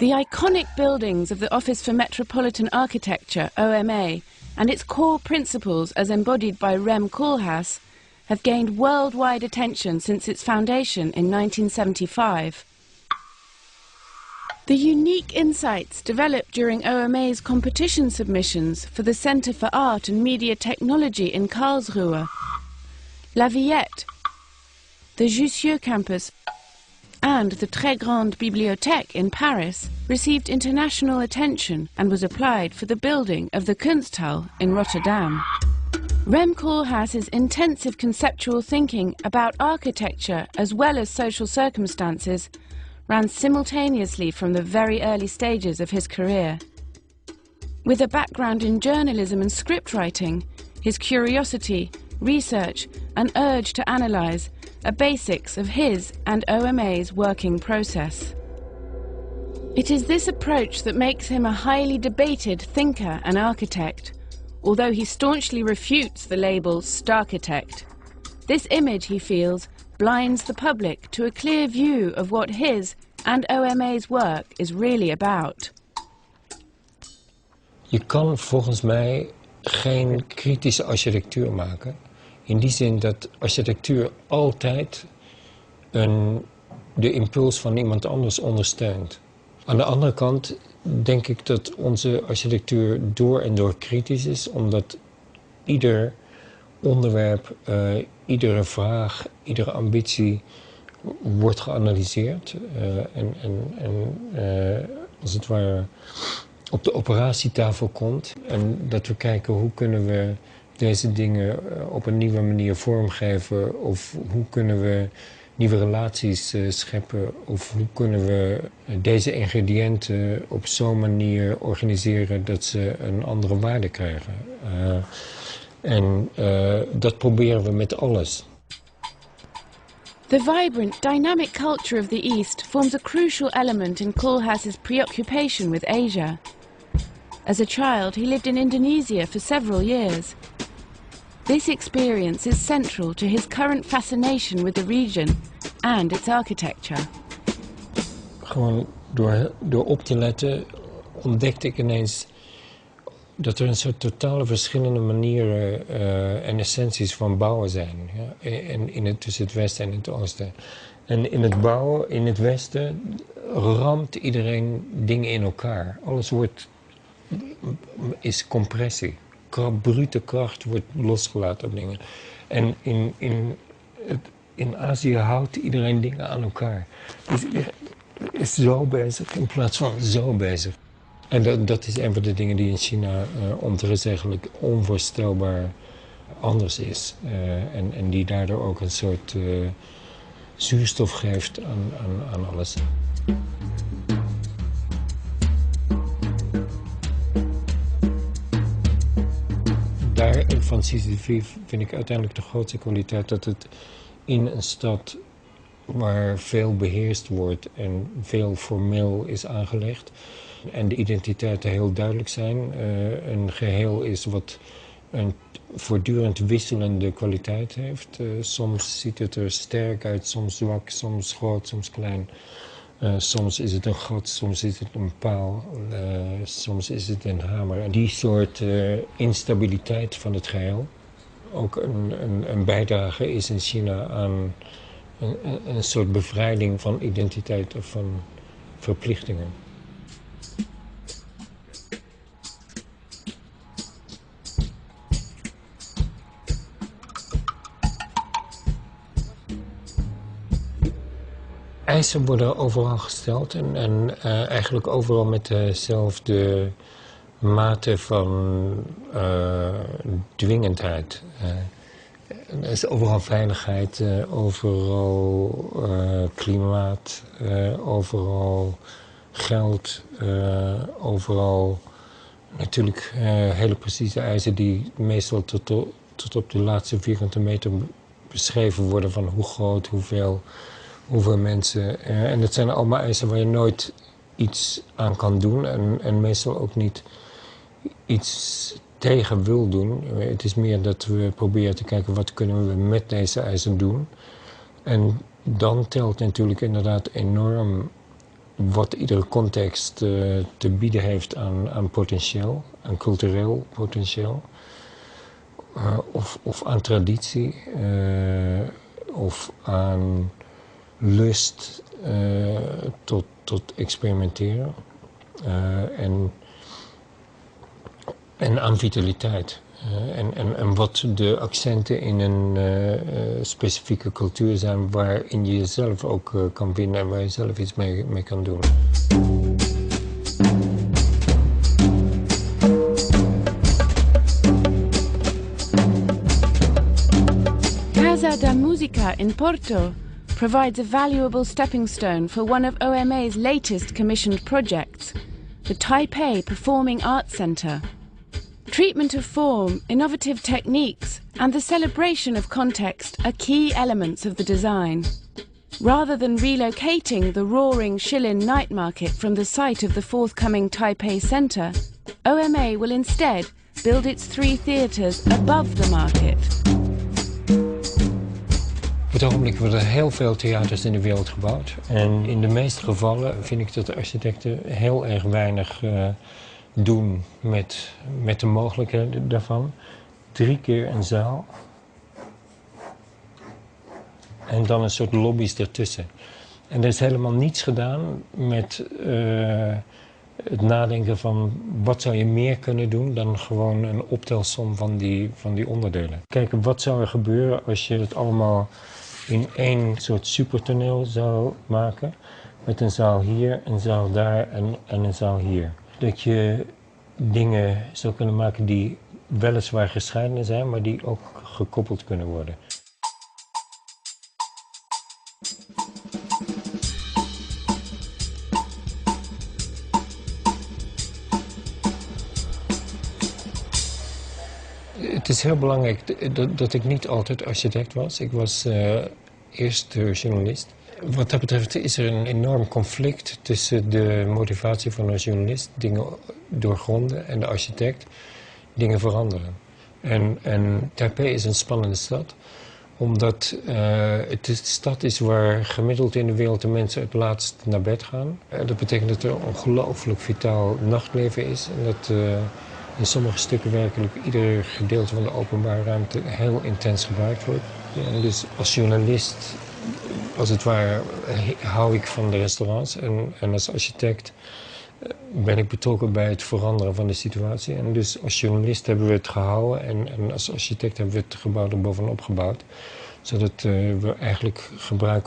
The iconic buildings of the Office for Metropolitan Architecture, OMA, and its core principles as embodied by Rem Koolhaas have gained worldwide attention since its foundation in 1975. The unique insights developed during OMA's competition submissions for the Centre for Art and Media Technology in Karlsruhe, La Villette, the Jussieu campus, and the Très Grande Bibliothèque in Paris received international attention and was applied for the building of the Kunsthal in Rotterdam. Rem Koolhaas's intensive conceptual thinking about architecture as well as social circumstances ran simultaneously from the very early stages of his career. With a background in journalism and scriptwriting, his curiosity, research and urge to analyse are basics of his and OMA's working process. It is this approach that makes him a highly debated thinker and architect, although he staunchly refutes the label "starchitect." This image, he feels, blinds the public to a clear view of what his and OMA's work is really about. Je kan volgens mij geen kritische architectuur maken. In die zin dat architectuur altijd de impuls van iemand anders ondersteunt. Aan de andere kant denk ik dat onze architectuur door en door kritisch is, omdat ieder onderwerp, iedere vraag, iedere ambitie wordt geanalyseerd en als het ware op de operatietafel komt. En dat we kijken hoe kunnen we deze dingen op een nieuwe manier vormgeven, of hoe kunnen we nieuwe relaties scheppen, of hoe kunnen we deze ingrediënten op zo'n manier organiseren dat ze een andere waarde krijgen. Dat proberen we met alles. The vibrant, dynamic culture of the East forms a crucial element in Koolhaas's preoccupation with Asia. As a child, he lived in Indonesia for several years. This experience is central to his current fascination with the region and its architecture. Gewoon door op te letten ontdekte ik ineens dat er een soort totale verschillende manieren en essenties van bouwen zijn. Ja? Tussen het Westen en het Oosten. En in het bouwen, in het Westen, ramt iedereen dingen in elkaar. Alles is compressie. Brute kracht wordt losgelaten op dingen. En in Azië houdt iedereen dingen aan elkaar. Dus is zo bezig in plaats van zo bezig. En dat is een van de dingen die in China ontegenzeggelijk onvoorstelbaar anders is. En die daardoor ook een soort zuurstof geeft aan alles. Van CCTV vind ik uiteindelijk de grootste kwaliteit dat het in een stad waar veel beheerst wordt en veel formeel is aangelegd en de identiteiten heel duidelijk zijn, een geheel is wat een voortdurend wisselende kwaliteit heeft. Soms ziet het er sterk uit, soms zwak, soms groot, soms klein. Soms is het een gat, soms is het een paal, soms is het een hamer. En die soort instabiliteit van het geheel ook een bijdrage is in China aan een soort bevrijding van identiteit of van verplichtingen. Eisen worden overal gesteld en eigenlijk overal met dezelfde mate van dwingendheid. Er is overal veiligheid, overal klimaat, overal geld, overal natuurlijk hele precieze eisen die meestal tot op de laatste vierkante meter beschreven worden van hoe groot, hoeveel mensen. En dat zijn allemaal eisen waar je nooit iets aan kan doen en meestal ook niet iets tegen wil doen. Het is meer dat we proberen te kijken wat kunnen we met deze eisen doen. En dan telt natuurlijk inderdaad enorm wat iedere context te bieden heeft aan potentieel, aan cultureel potentieel. Of aan traditie, of aan lust tot experimenteren. En aan vitaliteit. En wat de accenten in een specifieke cultuur zijn waarin je jezelf ook kan vinden en waar je zelf iets mee kan doen. Casa da Musica in Porto provides a valuable stepping stone for one of OMA's latest commissioned projects, the Taipei Performing Arts Center. Treatment of form, innovative techniques, and the celebration of context are key elements of the design. Rather than relocating the roaring Shilin night market from the site of the forthcoming Taipei Center, OMA will instead build its 3 theatres above the market. Op het ogenblik worden er heel veel theaters in de wereld gebouwd. En in de meeste gevallen vind ik dat de architecten heel erg weinig doen met de mogelijkheden daarvan. 3 keer een zaal. En dan een soort lobby's ertussen. En er is helemaal niets gedaan met het nadenken van wat zou je meer kunnen doen dan gewoon een optelsom van die onderdelen. Kijken, wat zou er gebeuren als je het allemaal in 1 soort supertoneel zou maken. Met een zaal hier, een zaal daar en een zaal hier. Dat je dingen zou kunnen maken die weliswaar gescheiden zijn, maar die ook gekoppeld kunnen worden. Het is heel belangrijk dat ik niet altijd architect was. Ik was eerst journalist. Wat dat betreft is er een enorm conflict tussen de motivatie van een journalist, dingen doorgronden, en de architect, dingen veranderen. En Taipei is een spannende stad, omdat het de stad is waar gemiddeld in de wereld de mensen het laatst naar bed gaan. Dat betekent dat er een ongelooflijk vitaal nachtleven is en dat in sommige stukken werkelijk ieder gedeelte van de openbare ruimte heel intens gebruikt wordt. En dus als journalist, als het ware, hou ik van de restaurants en als architect ben ik betrokken bij het veranderen van de situatie. En dus als journalist hebben we het gehouden en als architect hebben we het gebouw er bovenop gebouwd. Zodat we eigenlijk gebruik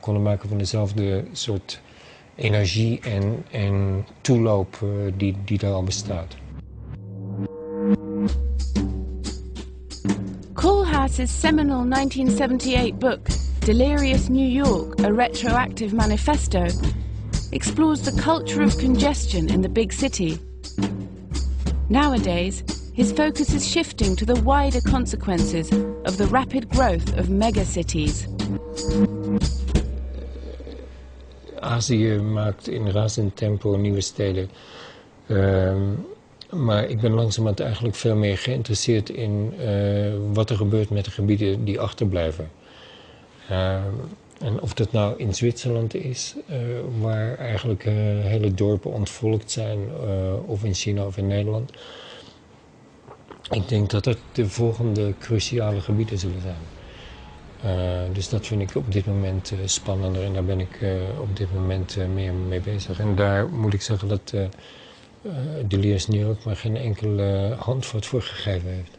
konden maken van dezelfde soort energie en toeloop die daar al bestaat. Koolhaas's seminal 1978 book, Delirious New York, a retroactive manifesto, explores the culture of congestion in the big city. Nowadays, his focus is shifting to the wider consequences of the rapid growth of megacities. Azië maakt in razend tempo nieuwe steden. Maar ik ben langzamerhand eigenlijk veel meer geïnteresseerd in wat er gebeurt met de gebieden die achterblijven. En of dat nou in Zwitserland is, waar eigenlijk hele dorpen ontvolkt zijn, of in China of in Nederland. Ik denk dat dat de volgende cruciale gebieden zullen zijn. Dus dat vind ik op dit moment spannender en daar ben ik op dit moment meer mee bezig. En daar moet ik zeggen dat Delirious New York maar geen enkele handvat voor gegeven heeft.